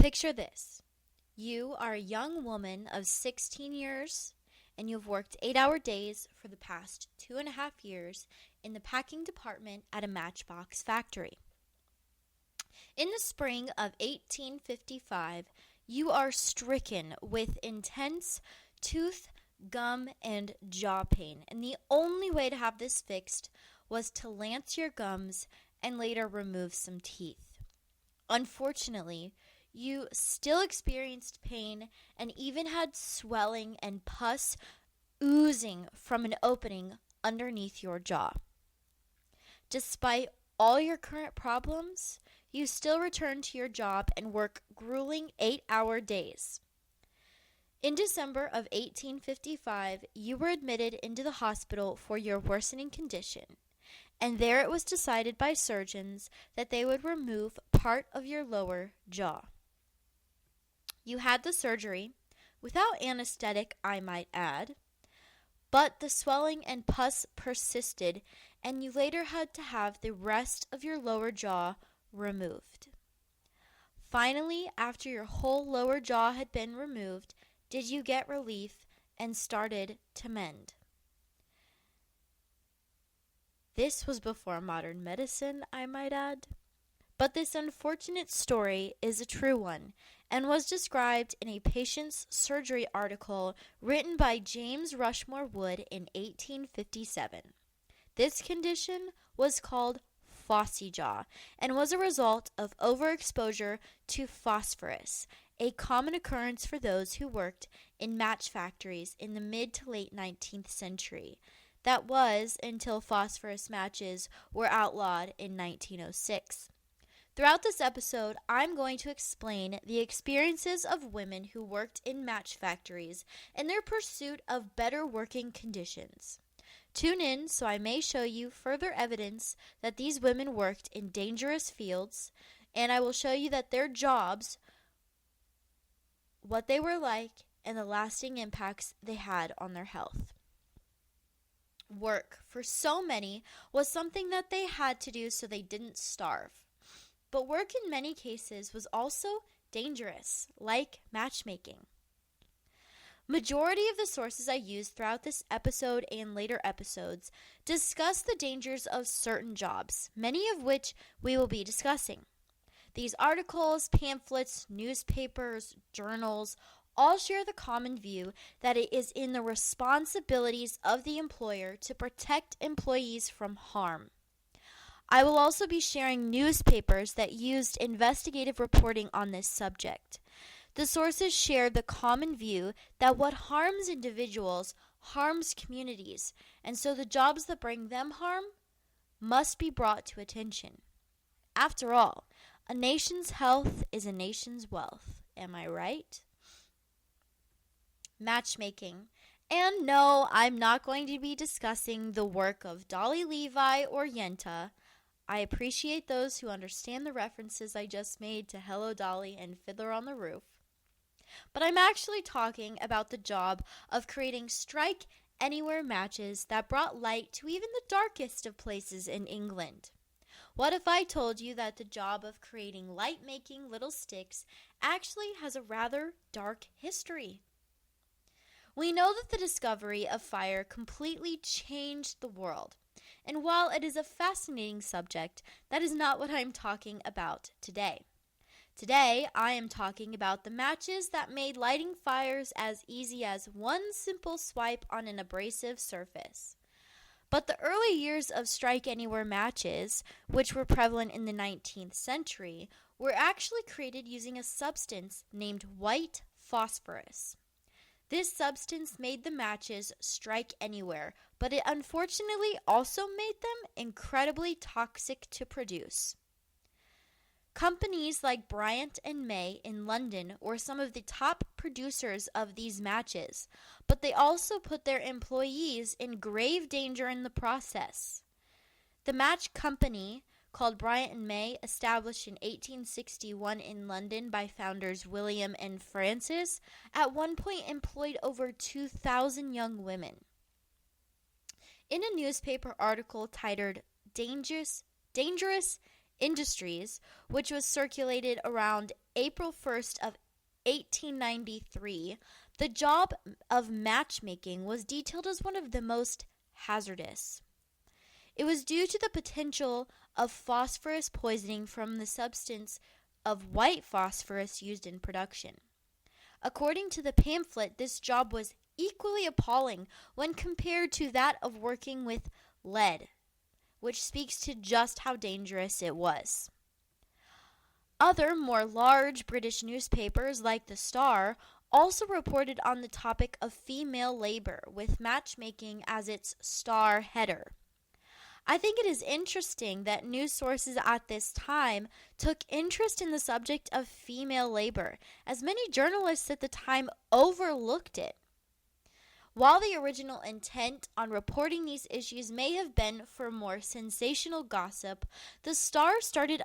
Picture this. You are a young woman of 16 years, and you've worked 8-hour days for the past 2.5 years in the packing department at a Matchbox factory. In the spring of 1855, you are stricken with intense tooth, gum, and jaw pain, and the only way to have this fixed was to lance your gums and later remove some teeth. Unfortunately, you still experienced pain and even had swelling and pus oozing from an opening underneath your jaw. Despite all your current problems, you still return to your job and work grueling 8-hour days. In December of 1855, you were admitted into the hospital for your worsening condition, and there it was decided by surgeons that they would remove part of your lower jaw. You had the surgery, without anesthetic, I might add, but the swelling and pus persisted, and you later had to have the rest of your lower jaw removed. Finally, after your whole lower jaw had been removed, did you get relief and started to mend. This was before modern medicine, I might add. But this unfortunate story is a true one and was described in a patient's surgery article written by James Rushmore Wood in 1857. This condition was called phossy jaw and was a result of overexposure to phosphorus, a common occurrence for those who worked in match factories in the mid to late 19th century. That was until phosphorus matches were outlawed in 1906. Throughout this episode, I'm going to explain the experiences of women who worked in match factories and their pursuit of better working conditions. Tune in so I may show you further evidence that these women worked in dangerous fields, and I will show you that their jobs, what they were like, and the lasting impacts they had on their health. Work, for so many, was something that they had to do so they didn't starve. But work in many cases was also dangerous, like matchmaking. Majority of the sources I use throughout this episode and later episodes discuss the dangers of certain jobs, many of which we will be discussing. These articles, pamphlets, newspapers, journals, all share the common view that it is in the responsibilities of the employer to protect employees from harm. I will also be sharing newspapers that used investigative reporting on this subject. The sources share the common view that what harms individuals harms communities, and so the jobs that bring them harm must be brought to attention. After all, a nation's health is a nation's wealth. Am I right? Matchmaking. And no, I'm not going to be discussing the work of Dolly Levi or Yenta. I appreciate those who understand the references I just made to Hello Dolly and Fiddler on the Roof. But I'm actually talking about the job of creating strike anywhere matches that brought light to even the darkest of places in England. What if I told you that the job of creating light-making little sticks actually has a rather dark history? We know that the discovery of fire completely changed the world. And while it is a fascinating subject, that is not what I'm talking about today. Today, I am talking about the matches that made lighting fires as easy as one simple swipe on an abrasive surface. But the early years of strike anywhere matches, which were prevalent in the 19th century, were actually created using a substance named white phosphorus. This substance made the matches strike anywhere, but it unfortunately also made them incredibly toxic to produce. Companies like Bryant and May in London were some of the top producers of these matches, but they also put their employees in grave danger in the process. The match company, called Bryant and May, established in 1861 in London by founders William and Francis, at one point employed over 2,000 young women. In a newspaper article titled Dangerous Industries, which was circulated around April 1st of 1893, the job of matchmaking was detailed as one of the most hazardous. It was due to the potential of phosphorus poisoning from the substance of white phosphorus used in production. According to the pamphlet, this job was equally appalling when compared to that of working with lead, which speaks to just how dangerous it was. Other, more large British newspapers, like The Star, also reported on the topic of female labor, with matchmaking as its star header. I think it is interesting that news sources at this time took interest in the subject of female labor, as many journalists at the time overlooked it. While the original intent on reporting these issues may have been for more sensational gossip, the Star started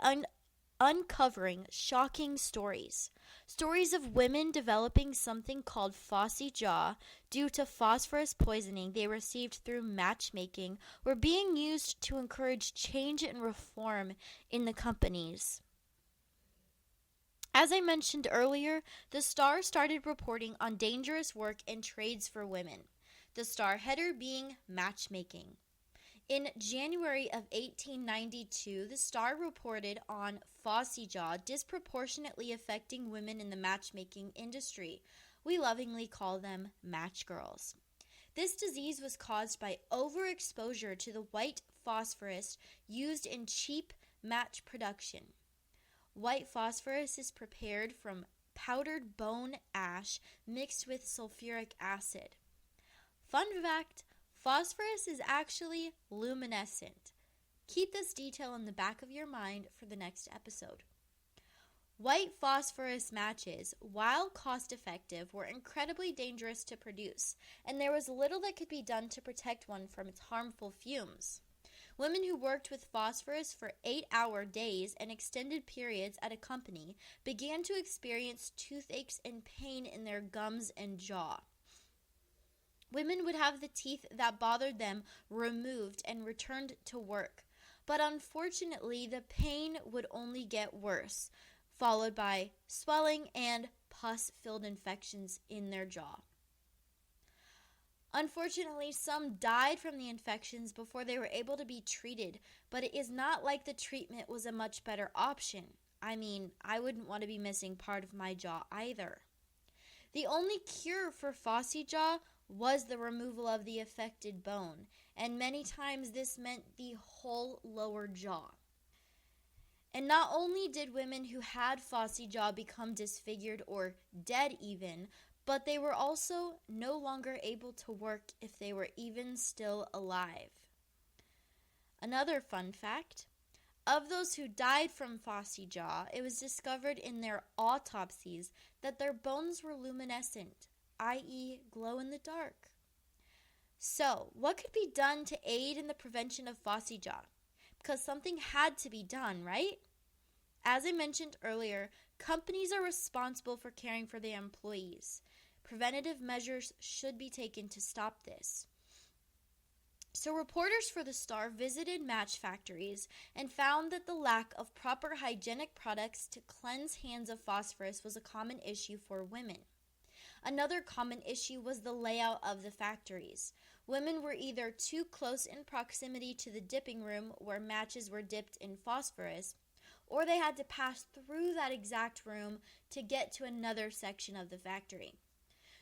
uncovering shocking stories. Stories of women developing something called phossy jaw due to phosphorus poisoning they received through matchmaking were being used to encourage change and reform in the companies. As I mentioned earlier, the Star started reporting on dangerous work and trades for women, the Star header being matchmaking. In January of 1892, the Star reported on phossy jaw disproportionately affecting women in the matchmaking industry. We lovingly call them match girls. This disease was caused by overexposure to the white phosphorus used in cheap match production. White phosphorus is prepared from powdered bone ash mixed with sulfuric acid. Fun fact: phosphorus is actually luminescent. Keep this detail in the back of your mind for the next episode. White phosphorus matches, while cost-effective, were incredibly dangerous to produce, and there was little that could be done to protect one from its harmful fumes. Women who worked with phosphorus for 8-hour days and extended periods at a company began to experience toothaches and pain in their gums and jaw. Women would have the teeth that bothered them removed and returned to work, but unfortunately the pain would only get worse, followed by swelling and pus-filled infections in their jaw. Unfortunately, some died from the infections before they were able to be treated, but it is not like the treatment was a much better option. I mean, I wouldn't want to be missing part of my jaw either. The only cure for phossy jaw was the removal of the affected bone, and many times this meant the whole lower jaw. And not only did women who had phossy jaw become disfigured or dead even, but they were also no longer able to work if they were even still alive. Another fun fact: of those who died from phossy jaw, it was discovered in their autopsies that their bones were luminescent, i.e. glow in the dark. So, what could be done to aid in the prevention of phossy jaw? Because something had to be done, right? As I mentioned earlier, companies are responsible for caring for their employees. Preventative measures should be taken to stop this. So reporters for the Star visited match factories and found that the lack of proper hygienic products to cleanse hands of phosphorus was a common issue for women. Another common issue was the layout of the factories. Women were either too close in proximity to the dipping room where matches were dipped in phosphorus, or they had to pass through that exact room to get to another section of the factory.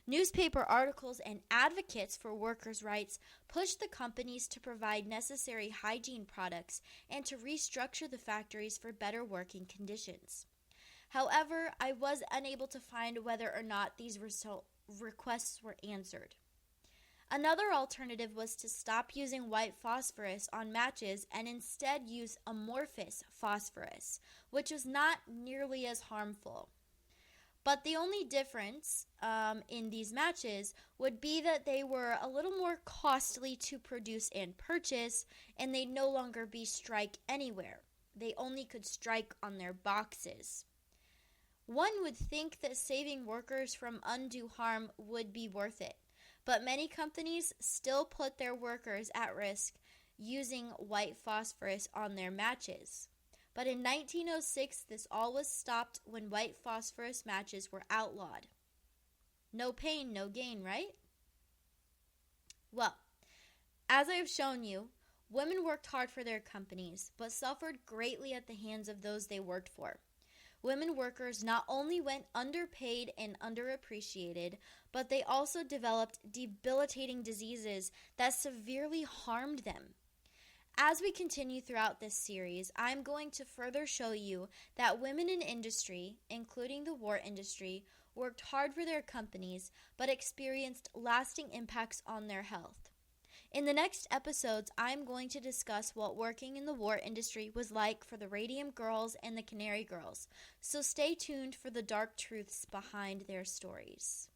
Newspaper articles and advocates for workers' rights pushed the companies to provide necessary hygiene products and to restructure the factories for better working conditions. However, I was unable to find whether or not these requests were answered. Another alternative was to stop using white phosphorus on matches and instead use amorphous phosphorus, which was not nearly as harmful. But the only difference in these matches would be that they were a little more costly to produce and purchase, and they'd no longer be strike anywhere. They only could strike on their boxes. One would think that saving workers from undue harm would be worth it, but many companies still put their workers at risk using white phosphorus on their matches. But in 1906, this all was stopped when white phosphorus matches were outlawed. No pain, no gain, right? Well, as I have shown you, women worked hard for their companies, but suffered greatly at the hands of those they worked for. Women workers not only went underpaid and underappreciated, but they also developed debilitating diseases that severely harmed them. As we continue throughout this series, I'm going to further show you that women in industry, including the war industry, worked hard for their companies, but experienced lasting impacts on their health. In the next episodes, I'm going to discuss what working in the war industry was like for the Radium Girls and the Canary Girls, so stay tuned for the dark truths behind their stories.